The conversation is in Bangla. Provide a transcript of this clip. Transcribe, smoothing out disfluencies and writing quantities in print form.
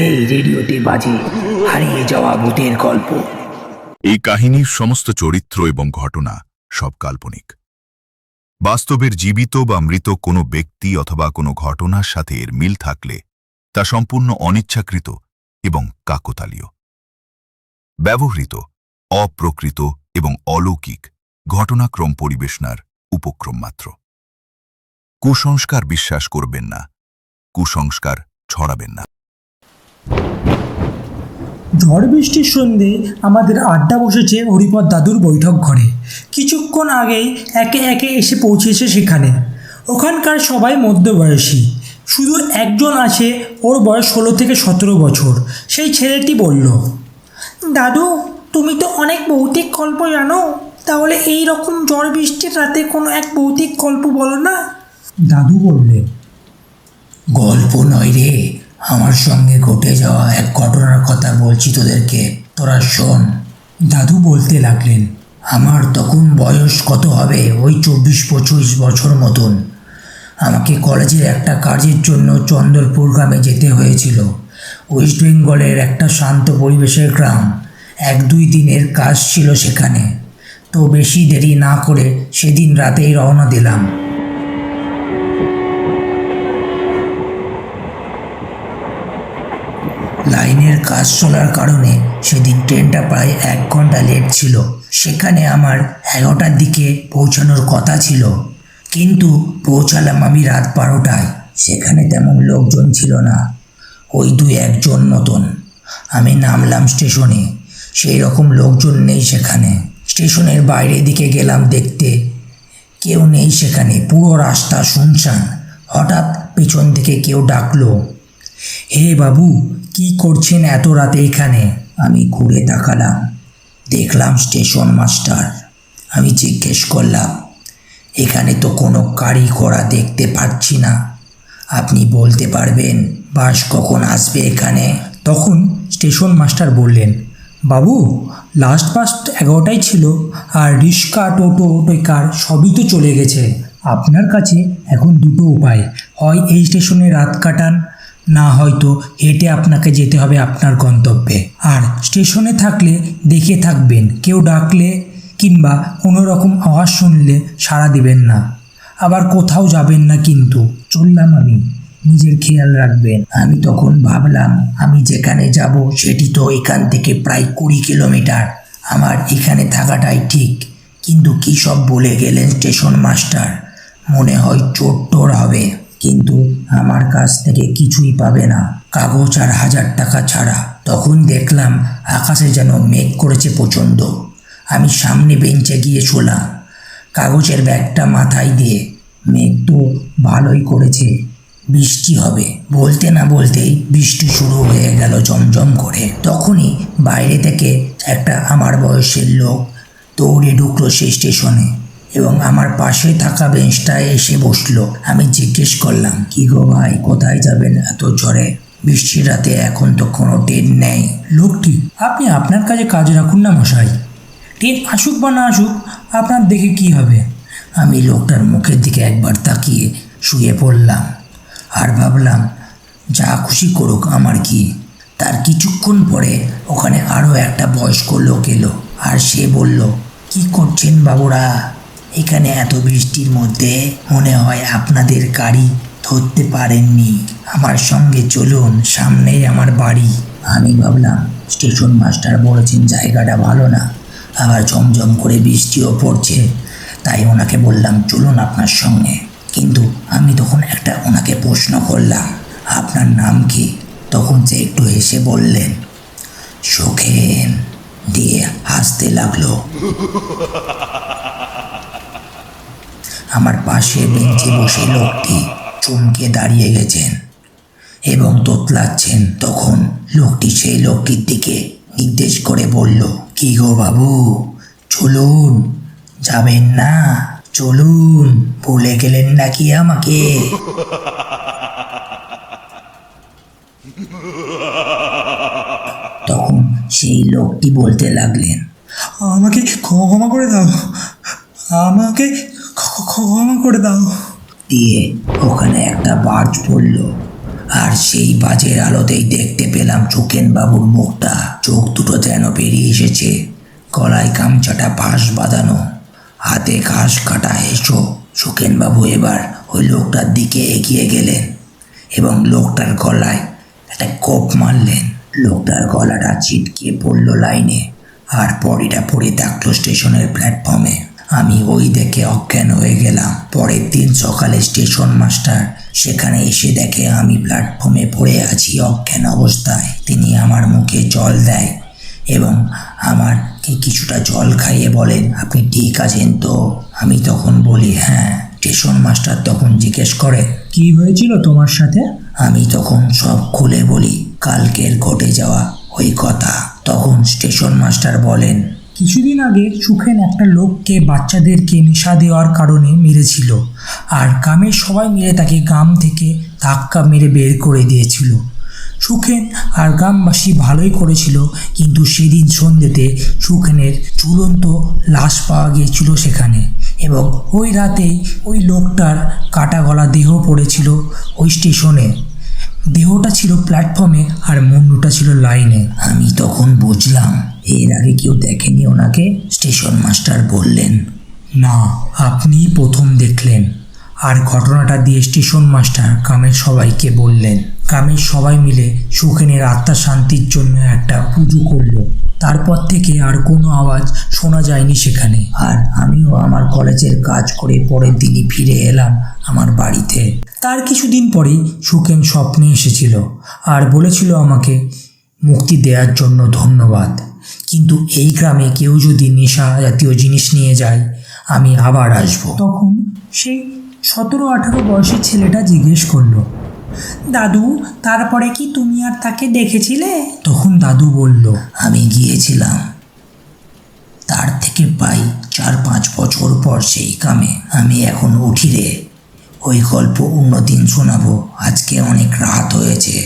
এই রেডিওতে বাজে হারিয়ে যাওয়া ভূতের গল্প। এই কাহিনীর সমস্ত চরিত্র এবং ঘটনা সব কাল্পনিক। বাস্তবের জীবিত বা মৃত কোনো ব্যক্তি অথবা কোনো ঘটনার সাথে এর মিল থাকলে তা সম্পূর্ণ অনিচ্ছাকৃত এবং কাকতালীয়। ব্যবহৃত অপ্রকৃত এবং অলৌকিক ঘটনাক্রম পরিবেশনার উপক্রম মাত্র। কুসংস্কার বিশ্বাস করবেন না, কুসংস্কার ছড়াবেন না। ঝড় বৃষ্টির সন্ধে আমাদের আড্ডা বসেছে হরিপদ দাদুর বৈঠক ঘরে। কিছুক্ষণ আগেই একে একে এসে পৌঁছেছে সেখানে। ওখানকার সবাই মধ্যবয়সী, শুধু একজন আছে, ওর বয়স 16 থেকে 17 বছর। সেই ছেলেটি বলল, দাদু তুমি তো অনেক ভৌতিক গল্প জানো, তাহলে এই রকম ঝড় বৃষ্টির রাতে কোনো এক ভৌতিক গল্প বলো না। দাদু বললেন, গল্প নয় রে, আমার সঙ্গে ঘটে যাওয়া এক ঘটনার কথা বলছি তোদেরকে, তোরা শোন। দাদু বলতে লাগলেন, আমার তখন বয়স কত হবে, ওই 24-25 বছর মতন। আমাকে কলেজের একটা কাজের জন্য চন্দরপুর গ্রামে যেতে হয়েছিল। ওয়েস্ট বেঙ্গলের একটা শান্ত পরিবেশের গ্রাম। 1-2 দিনের কাজ ছিল সেখানে। তো বেশি দেরি না করে সেদিন রাতেই রওনা দিলাম। লাইনের কাজ চলার কারণে সেদিন ট্রেনটা প্রায় 1 ঘন্টা লেট ছিল। সেখানে আমার 11টার দিকে পৌঁছানোর কথা ছিল, কিন্তু পৌঁছালাম আমি রাত 12টায়। সেখানে তেমন লোকজন ছিল না, ওই 2-1 জন মতন। আমি নামলাম স্টেশনে, সেই রকম লোকজন নেই সেখানে। স্টেশনের বাইরের দিকে গেলাম দেখতে, কেউ নেই সেখানে, পুরো রাস্তা শুনশান। হঠাৎ পেছন থেকে কেউ ডাকলো, হে বাবু, কি করছেন এত রাতে এখানে? আমি ঘুরে তাকালাম, দেখলাম স্টেশন মাস্টার। আমি জিজ্ঞেস করলাম, এখানে তো কোনো গাড়ি ঘোড়া দেখতে পাচ্ছি না, আপনি বলতে পারবেন বাস কখন আসবে এখানে? তখন স্টেশন মাস্টার বললেন, বাবু লাস্ট বাস 11টায় ছিল, আর রিক্সা, টোটো, টেকার সবই তো চলে গেছে। আপনার কাছে এখন দুটো উপায়, হয় এই স্টেশনে রাত কাটান, না হয়তো হেঁটে আপনাকে যেতে হবে আপনার গন্তব্যে। আর স্টেশনে থাকলে দেখে থাকবেন, কেউ ডাকলে কিংবা কোনো রকম আওয়াজ শুনলে সাড়া দিবেন না। আবার কোথাও যাবেন না কিন্তু। চললাম আমি, নিজের খেয়াল রাখবেন। আমি তখন ভাবলাম, আমি যেখানে যাব সেটি তো এখান থেকে প্রায় 20 কিলোমিটার। আমার এখানে থাকাটাই ঠিক। কিন্তু কী সব বলে গেলেন স্টেশন মাস্টার, মনে হয় চোর টোর হবে, কিন্তু আমার কাছ থেকে কিছুই পাবে না, কাগজ আর 1000 টাকা ছাড়া। তখন দেখলাম আকাশে যেন মেঘ করেছে প্রচণ্ড। আমি সামনে বেঞ্চে গিয়ে শোলাম, কাগজের ব্যাগটা মাথায় দিয়ে। মেঘ তো ভালোই করেছে, বৃষ্টি হবে। বলতে না বলতেই বৃষ্টি শুরু হয়ে গেল জমজম করে। তখনই বাইরে থেকে একটা আমার বয়সের লোক দৌড়ে ঢুকলো সেই স্টেশনে এবং আমার পাশে থাকা বেঞ্চটায় এসে বসলো। আমি জিজ্ঞেস করলাম, কি গো ভাই, কোথায় যাবেন এত ঝড়ে বৃষ্টির রাতে? এখন তো কোনো ট্রেন নেই। লোকটি, আপনি আপনার কাজে রাখুন না মশাই, ট্রেন আসুক বা না আসুক আপনার দেখে কি হবে? আমি লোকটার মুখের দিকে একবার তাকিয়ে শুয়ে পড়লাম আর ভাবলাম, যা খুশি করুক, আমার কি। তার কিছুক্ষণ পরে ওখানে আরও একটা বয়স্ক লোক এলো, আর সে বলল, কি করছেন বাবুরা এখানে এত বৃষ্টির মধ্যে? মনে হয় আপনাদের গাড়ি ধরতে পারেননি, আমার সঙ্গে চলুন, সামনেই আমার বাড়ি। আমি ভাবলাম, স্টেশন মাস্টার বলেছেন জায়গাটা ভালো না, আবার ঝমঝম করে বৃষ্টিও পড়ছে, তাই ওনাকে বললাম চলুন আপনার সঙ্গে। কিন্তু আমি তখন ওনাকে প্রশ্ন করলাম, আপনার নাম কি? তখন সে একটু হেসে বললেন, সুখেন, দিয়ে হাসতে লাগলো। আমার পাশে বেঞ্চে বসে লোকটি চমকে দাঁড়িয়ে গেছেন এবং তোতলাচ্ছেন। তখন লোকটি সেই লোকটির দিকে নির্দেশ করে বলল, কি গো বাবু, চলুন, যাবেন না? চলুন, ভুলে গেলেন নাকি আমাকে? তখন সেই লোকটি বলতে লাগলেন, আমাকে ক্ষমা করে দাও, আমাকে ক্ষমা করে দাও। দিয়ে ওখানে একটা বাজ পড়ল আর সেই বাজের আলোতেই দেখতে পেলাম সুখেন বাবুর মুখটা। চোখ দুটো যেন বেরিয়ে এসেছে, গলায় গামছাটা ফাঁস বাঁধানো, হাতে ঘাস কাটা হেসো। সুখেন বাবু এবার ওই লোকটার দিকে এগিয়ে গেলেন এবং লোকটার গলায় একটা কোপ মারলেন। লোকটার গলাটা ছিটকে পড়ল লাইনে, আর বডিটা পড়ে থাকলো স্টেশনের প্ল্যাটফর্মে। আমি ওই দেখে অজ্ঞান হয়ে গেলাম। পরের দিন সকালে স্টেশন মাস্টার সেখানে এসে দেখে আমি প্ল্যাটফর্মে পড়ে আছি অজ্ঞান অবস্থায়। তিনি আমার মুখে জল দেয় এবং আমাকে কিছুটা জল খাইয়ে বলেন, আপনি ঠিক আছেন তো? আমি তখন বলি হ্যাঁ। স্টেশন মাস্টার তখন জিজ্ঞেস করে, কি হয়েছিল তোমার সাথে? আমি তখন সব খুলে বলি, কালকের ঘটে যাওয়া ওই কথা। তখন স্টেশন মাস্টার বলেন, কিছুদিন আগে সুখেন একটা লোককে বাচ্চাদেরকে নেশা দেওয়ার কারণে মেরেছিল, আর গ্রামের সবাই মিলে তাকে গ্রাম থেকে ধাক্কা মেরে বের করে দিয়েছিল। সুখেন আর গ্রামবাসী ভালোই করেছিল, কিন্তু সেদিন সন্ধ্যেতে সুখেনের ঝুলন্ত লাশ পাওয়া গিয়েছিল সেখানে, এবং ওই রাতেই ওই লোকটার কাটা গলা দেহ পড়েছিল ওই স্টেশনে। দেহটা ছিল প্ল্যাটফর্মে আর মুন্ডুটা ছিল লাইনে। আমি তখন বুঝলাম এর আগে কেউ দেখেনি ওনাকে। স্টেশন মাস্টার বললেন, না, আপনিই প্রথম দেখলেন। আর ঘটনাটা দিয়ে স্টেশন মাস্টার গ্রামের সবাইকে বললেন। গ্রামের সবাই মিলে সুখেনের আত্মার শান্তির জন্য একটা পুজো করলো। তারপর থেকে আর কোনো আওয়াজ শোনা যায়নি সেখানে। আর আমিও আমার কলেজের কাজ করে পরের দিনই ফিরে এলাম আমার বাড়িতে। তার কিছুদিন পরেই সুখেন স্বপ্নে এসেছিল আর বলেছিল আমাকে মুক্তি দেওয়ার জন্য ধন্যবাদ, কিন্তু এই গ্রামে কেউ যদি নেশা জাতীয় জিনিস নিয়ে যায় আমি আবার আসবো। তখন সেই 17-18 বয়সী ছেলেটা জিজ্ঞেস করলো, দাদু, তারপরে কি তুমি আর তাকে দেখেছিলে? তখন দাদু বলল, আমি গিয়েছিলাম। তার থেকে প্রায় 4-5 বছর পর সেই গ্রামে। আমি এখন উঠি রে, ওই গল্প অন্যদিন শোনাবো, আজকে অনেক রাত হয়েছে।